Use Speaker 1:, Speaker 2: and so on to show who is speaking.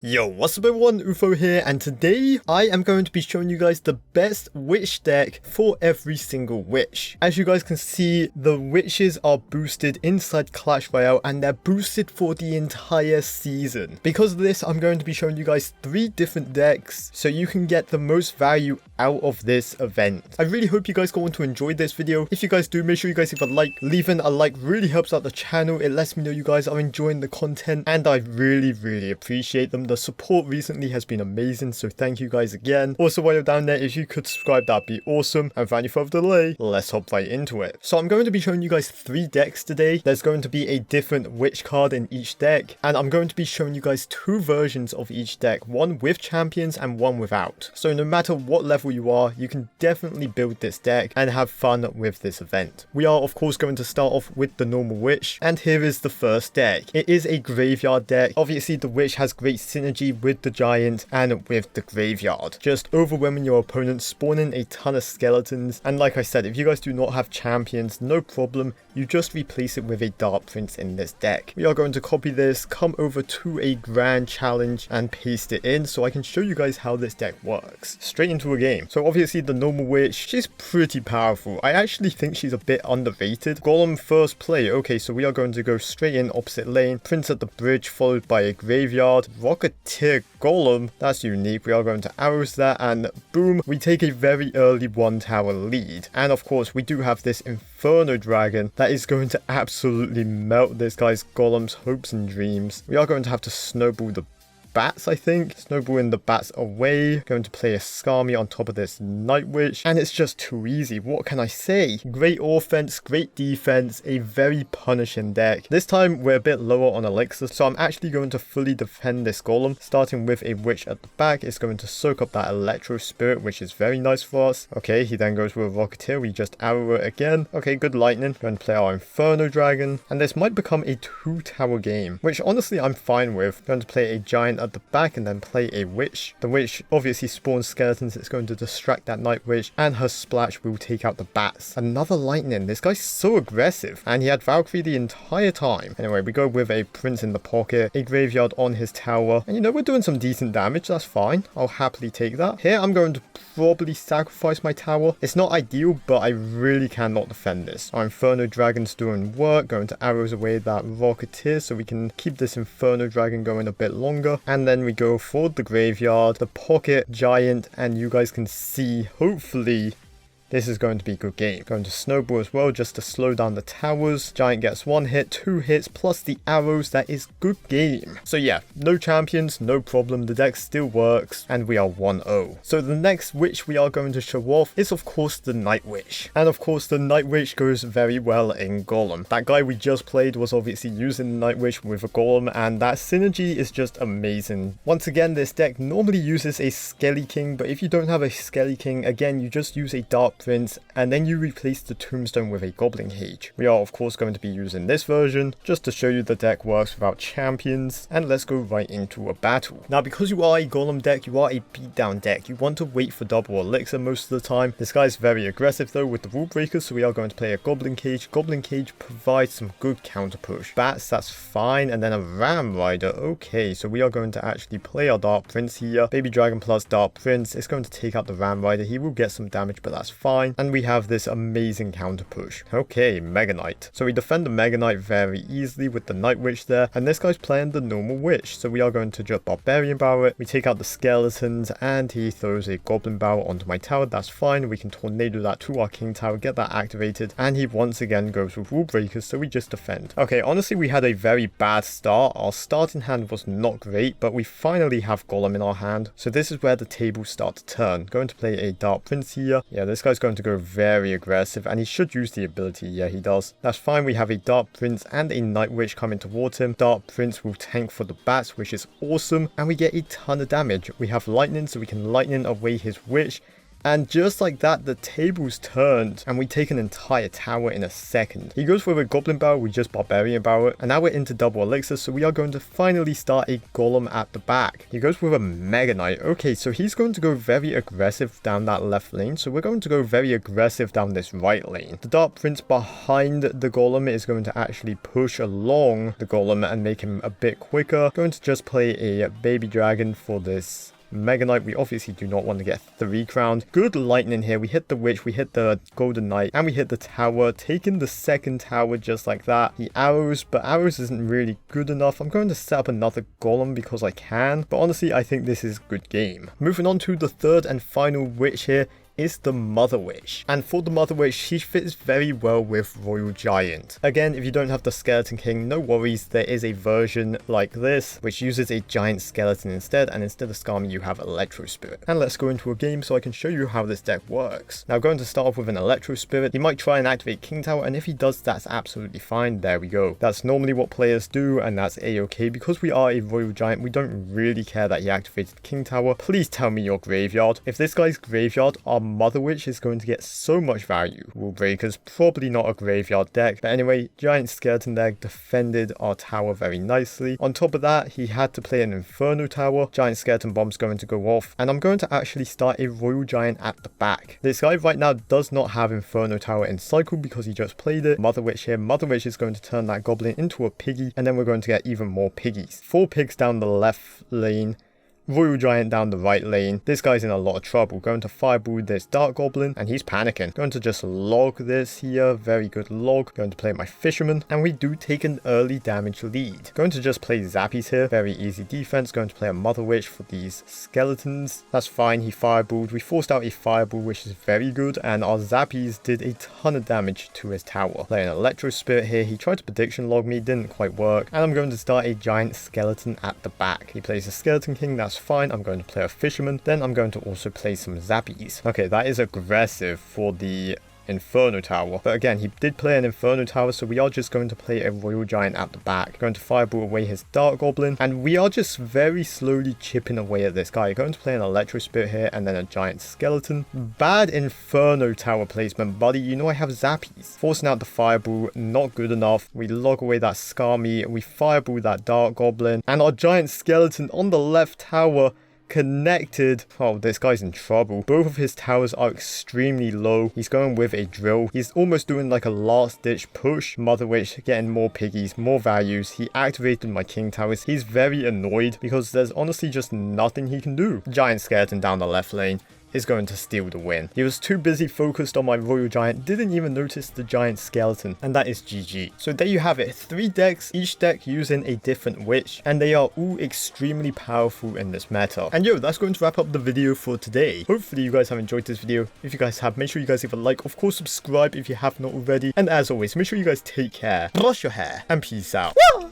Speaker 1: Yo, what's up everyone, OOfro here, and today I am going to be showing you guys the best witch deck for every single witch. As you guys can see, the witches are boosted inside Clash Royale and they're boosted for the entire season. Because of this, I'm going to be showing you guys 3 different decks so you can get the most value out of this event. I really hope you guys go on to enjoy this video. If you guys do, make sure you guys leave a like. Leaving a like really helps out the channel. It lets me know you guys are enjoying the content and I really appreciate them. The support recently has been amazing, so thank you guys again. Also, while you're down there, if you could subscribe, that'd be awesome. And without any further delay, let's hop right into it. So I'm going to be showing you guys 3 decks today. There's going to be a different witch card in each deck, and I'm going to be showing you guys 2 versions of each deck, one with champions and one without. So no matter what level you are, you can definitely build this deck and have fun with this event. We are of course going to start off with the normal witch, and here is the first deck. It is a graveyard deck. Obviously the witch has great synergy with the giant and with the graveyard, just overwhelming your opponent, spawning a ton of skeletons. And like I said, if you guys do not have champions, no problem, you just replace it with a Dark Prince in this deck. We are going to copy this, come over to a grand challenge and paste it in so I can show you guys how this deck works. Straight into a game. So obviously the normal witch, she's pretty powerful. I actually think she's a bit underrated. Golem first play. Okay, so we are going to go straight in opposite lane, Prince at the bridge followed by a graveyard, Rocketeer Golem, that's unique. We are going to arrows that, and boom, we take a very early 1 tower lead. And of course we do have this Inferno Dragon that is going to absolutely melt this guy's golem's hopes and dreams. We are going to have to snowball the bats, I think. Snowballing the bats away. Going to play a Skami on top of this Night Witch. And it's just too easy. What can I say? Great offense, great defense, a very punishing deck. This time we're a bit lower on elixir, so I'm actually going to fully defend this golem. Starting with a witch at the back. It's going to soak up that electro spirit, which is very nice for us. Okay, he then goes with a rocketeer. We just arrow it again. Okay, good lightning. Going to play our Inferno Dragon. And this might become a 2 tower game, which honestly I'm fine with. Going to play a giant at the back and then play a witch. The witch obviously spawns skeletons. It's going to distract that night witch, and her splash will take out the bats. Another lightning. This guy's so aggressive, and he had Valkyrie the entire time. Anyway, we go with a prince in the pocket, a graveyard on his tower, and you know, we're doing some decent damage. That's fine. I'll happily take that. Here I'm going to probably sacrifice my tower. It's not ideal, but I really cannot defend this. Our Inferno Dragon's doing work. Going to arrows away that rocketeer so we can keep this Inferno Dragon going a bit longer. And then we go for the graveyard, the pocket giant, and you guys can see, hopefully, this is going to be a good game. Going to snowball as well just to slow down the towers. Giant gets 1 hit, 2 hits, plus the arrows. That is good game. So yeah, no champions, no problem. The deck still works, and we are 1-0. So the next witch we are going to show off is of course the Night Witch. And of course the Night Witch goes very well in Golem. That guy we just played was obviously using the Night Witch with a Golem, and that synergy is just amazing. Once again, this deck normally uses a Skelly King, but if you don't have a Skelly King, again, you just use a Dark Prince, and then you replace the tombstone with a Goblin Cage. We are of course going to be using this version just to show you the deck works without champions, and let's go right into a battle. Now, because you are a golem deck, you are a beatdown deck, you want to wait for double elixir most of the time. This guy is very aggressive though with the rule breakers, so we are going to play a Goblin Cage. Goblin Cage provides some good counter push. Bats, that's fine, and then a Ram Rider. Okay, so we are going to actually play our Dark Prince here. Baby Dragon plus Dark Prince. It's going to take out the Ram Rider. He will get some damage, but that's fine. And we have this amazing counter push. Okay, Mega Knight. So we defend the Mega Knight very easily with the Night Witch there, and this guy's playing the normal witch. So we are going to just Barbarian Barrow it. We take out the skeletons, and he throws a Goblin Barrow onto my tower. That's fine. We can tornado that to our King Tower, get that activated, and he once again goes with Rule Breakers, so we just defend. Okay, honestly, we had a very bad start. Our starting hand was not great, but we finally have Golem in our hand. So this is where the tables start to turn. Going to play a Dark Prince here. Yeah, this guy's going to go very aggressive, and he should use the ability. Yeah, he does. That's fine. We have a Dark Prince and a Night Witch coming towards him. Dark Prince will tank for the bats, which is awesome, and we get a ton of damage. We have lightning, so we can lightning away his witch, And just like that, the tables turned and we take an entire tower in a second. He goes for a Goblin Barrel, we just Barbarian Barrel it, and now we're into double elixir, so we are going to finally start a Golem at the back. He goes with a Mega Knight. Okay, so he's going to go very aggressive down that left lane, so we're going to go very aggressive down this right lane. The Dark Prince behind the Golem is going to actually push along the Golem and make him a bit quicker. Going to just play a Baby Dragon for this Mega Knight. We obviously do not want to get 3 crowned. Good lightning here. We hit the Witch, we hit the Golden Knight, and we hit the tower, taking the second tower just like that. The arrows, but arrows isn't really good enough. I'm going to set up another Golem because I can, but honestly, I think this is a good game. Moving on to the third and final Witch here is the Mother Witch. And for the Mother Witch, she fits very well with Royal Giant. Again, if you don't have the Skeleton King, no worries, there is a version like this, which uses a giant skeleton instead, and instead of Skarmy, you have Electro Spirit. And let's go into a game so I can show you how this deck works. Now, going to start off with an Electro Spirit. He might try and activate King Tower, and if he does, that's absolutely fine. There we go. That's normally what players do, and that's a-okay. Because we are a Royal Giant, we don't really care that he activated King Tower. Please tell me your graveyard. If this guy's graveyard, our Mother Witch is going to get so much value. Rule Breaker's probably not a graveyard deck, but anyway, Giant Skeleton deck defended our tower very nicely. On top of that, he had to play an Inferno Tower. Giant Skeleton Bomb's going to go off, and I'm going to actually start a Royal Giant at the back. This guy right now does not have Inferno Tower in cycle because he just played it. Mother Witch here. Mother Witch is going to turn that Goblin into a piggy, and then we're going to get even more piggies. 4 pigs down the left lane. Royal Giant down the right lane. This guy's in a lot of trouble. Going to fireball this Dark Goblin, and he's panicking. Going to just log this here. Very good log. Going to play my Fisherman, and we do take an early damage lead. Going to just play Zappies here. Very easy defense. Going to play a Mother Witch for these skeletons. That's fine. He fireballed. We forced out a fireball, which is very good, and our Zappies did a ton of damage to his tower. Playing Electro Spirit here. He tried to prediction log me. Didn't quite work, and I'm going to start a Giant Skeleton at the back. He plays a Skeleton King. That's fine. I'm going to play a Fisherman. Then I'm going to also play some Zappies. Okay, that is aggressive for the Inferno Tower, but again, he did play an Inferno Tower, so we are just going to play a Royal Giant at the back. Going to fireball away his Dark Goblin, and we are just very slowly chipping away at this guy. Going to play an Electro Spirit here, and then a Giant Skeleton. Bad Inferno Tower placement, buddy. You know I have Zappies. Forcing out the fireball, not good enough. We log away that Skarmy, we fireball that Dark Goblin, and our Giant Skeleton on the left tower connected. Oh, this guy's in trouble. Both of his towers are extremely low. He's going with a drill. He's almost doing like a last ditch push. Mother Witch getting more piggies, more values. He activated my King Towers. He's very annoyed because there's honestly just nothing he can do. Giant Skeleton down the left lane is going to steal the win. He was too busy focused on my Royal Giant, didn't even notice the Giant Skeleton, and that is GG. So there you have it, 3 decks, each deck using a different witch, and they are all extremely powerful in this meta. And yo, that's going to wrap up the video for today. Hopefully you guys have enjoyed this video. If you guys have, make sure you guys leave a like, of course subscribe if you have not already, and as always, make sure you guys take care, brush your hair, and peace out. Woo!